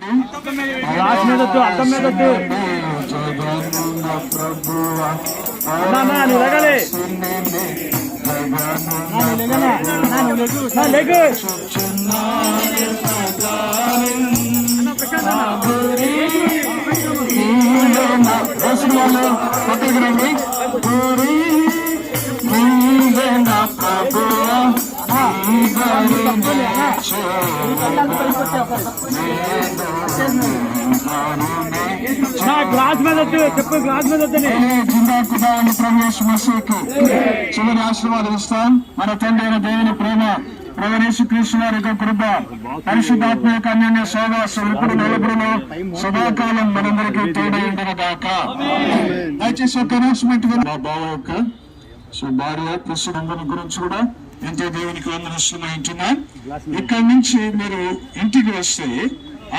Glass మీద అద్దం మీద లెగాలి లేకు గ్లాస్ మీద చెప్పు గ్లాస్ మీద చివరి ఆశీర్వాదం ఇస్తాం. మన తండ్రి అయిన దేవుని ప్రేమ ప్రవణేశ్వర కృష్ణ వారి యొక్క కృప పరిశుద్ధాత్మ యొక్క అన్యోన్య సహవాసం ఇప్పుడు నలుగురులో సదాకాలం మనందరికీ తోడై ఉండను గాక. దయచేసి ఒక అనౌన్స్మెంట్ మా బావ యొక్క భార్య ప్రస్తుతం గురించి కూడా ఎంతో దేవునికి వందనస్తున్నాం. ఇక్కడి నుంచి మీరు ఇంటికి వస్తే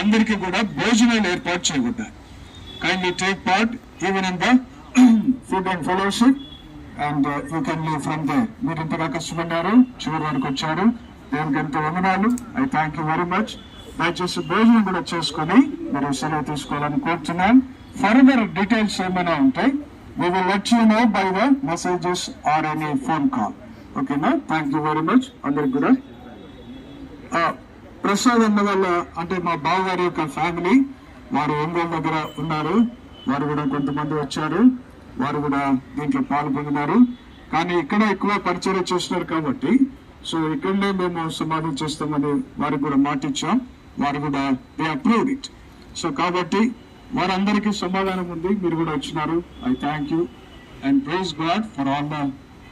అందరికీ కూడా భోజనాలు ఏర్పాటు చేయబడ్డాయి. Kindly take part even in the food and fellowship and you can leave from there. మీరు ఇంతగా కష్టపడ్డారు, చివరి వరకు వచ్చారు, దేవునికి ఎంతో వందనాలు. I thank you very much. దయచేసి భోజనం కూడా చేసుకుని మీరు సెలవు తీసుకోవాలని కోరుతున్నాను. ఫర్దర్ డీటెయిల్స్ ఏమైనా ఉంటాయి we will let you know by the messages or any phone call. ఓకేనా? Thank you very much. అందరికి కూడా ప్రసాద్ అన్న వల్ల అంటే మా బావగారి యొక్క ఫ్యామిలీ వారు ఒంగోలు దగ్గర ఉన్నారు. వారు కూడా కొంతమంది వచ్చారు, వారు కూడా దీంట్లో పాల్గొన్నారు. కానీ ఇక్కడ ఎక్కువ పరిచయం చేస్తున్నారు కాబట్టి సో ఇక్కడనే మేము సమాధానం చేస్తామని వారికి కూడా మాట ఇచ్చాం. వారు కూడా దే అప్రూవ్డ్ ఇట్. సో కాబట్టి వారందరికీ సమాధానం ఉంది. మీరు కూడా వచ్చినారు. I thank you and praise God for all the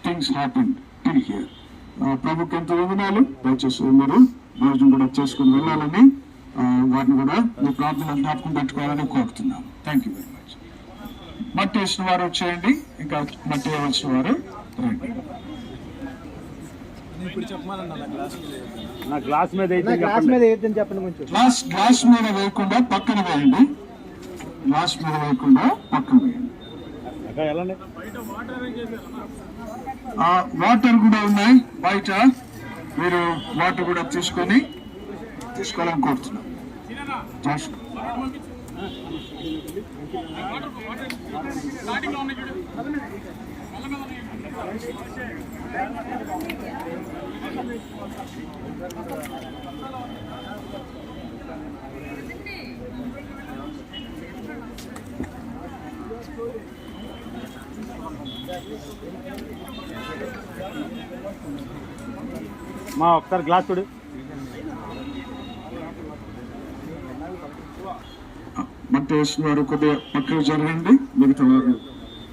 things happened till here. ప్రభుకి ఎంతో వందనాలు. దయచేసి మీరు భోజనం కూడా చేసుకుని వెళ్ళాలని వారిని కూడా మీ ప్రార్థన జ్ఞాపకం పెట్టుకోవాలని కోరుతున్నాను. Thank you very much. మట్టి వేసిన వారు వచ్చేయండి, ఇంకా మట్టి వేయవలసిన వారు రండి. గ్లాస్ మీద గ్లాస్ మీద వేయకుండా పక్కన వేయండి. గ్లాస్ మీద వేయకుండా పక్కన వేయండి. వాటర్ కూడా ఉన్నాయి బయట, మీరు వాటర్ కూడా తీసుకోవాలని కోరుతున్నాం. మా ఒకసారి గ్లాస్ చూడు. మట్టి వేసిన వారు కొద్దిగా పక్కకు జరగండి, మిగతా వారు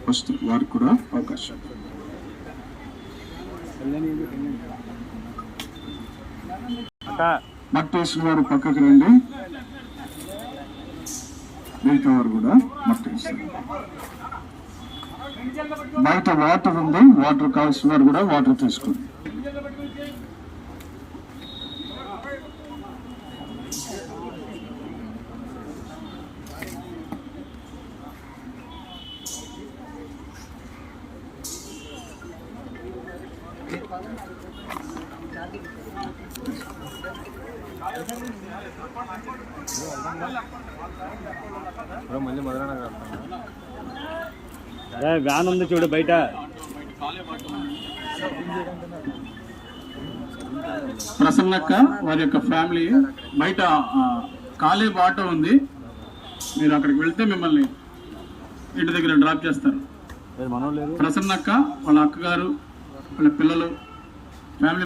వస్తారు, వారికి కూడా అవకాశం. మట్టి వేసిన వారు పక్కకు రండి, మిగతా వారు కూడా మట్టి వేస్తారు. బయట వాటర్ ఉంది, వాటర్ కావాల్సిన వారు కూడా వాటర్ తీసుకోండి. వ్యాన్ ఉంది చూడు బయట. ప్రసన్నక్క వారి యొక్క ఫ్యామిలీ బయట కాలే ఆటో ఉంది, మీరు అక్కడికి వెళ్తే మిమ్మల్ని ఇంటి దగ్గర డ్రాప్ చేస్తారు. ప్రసన్నక్క వాళ్ళ అక్కగారు వాళ్ళ పిల్లలు ఫ్యామిలీ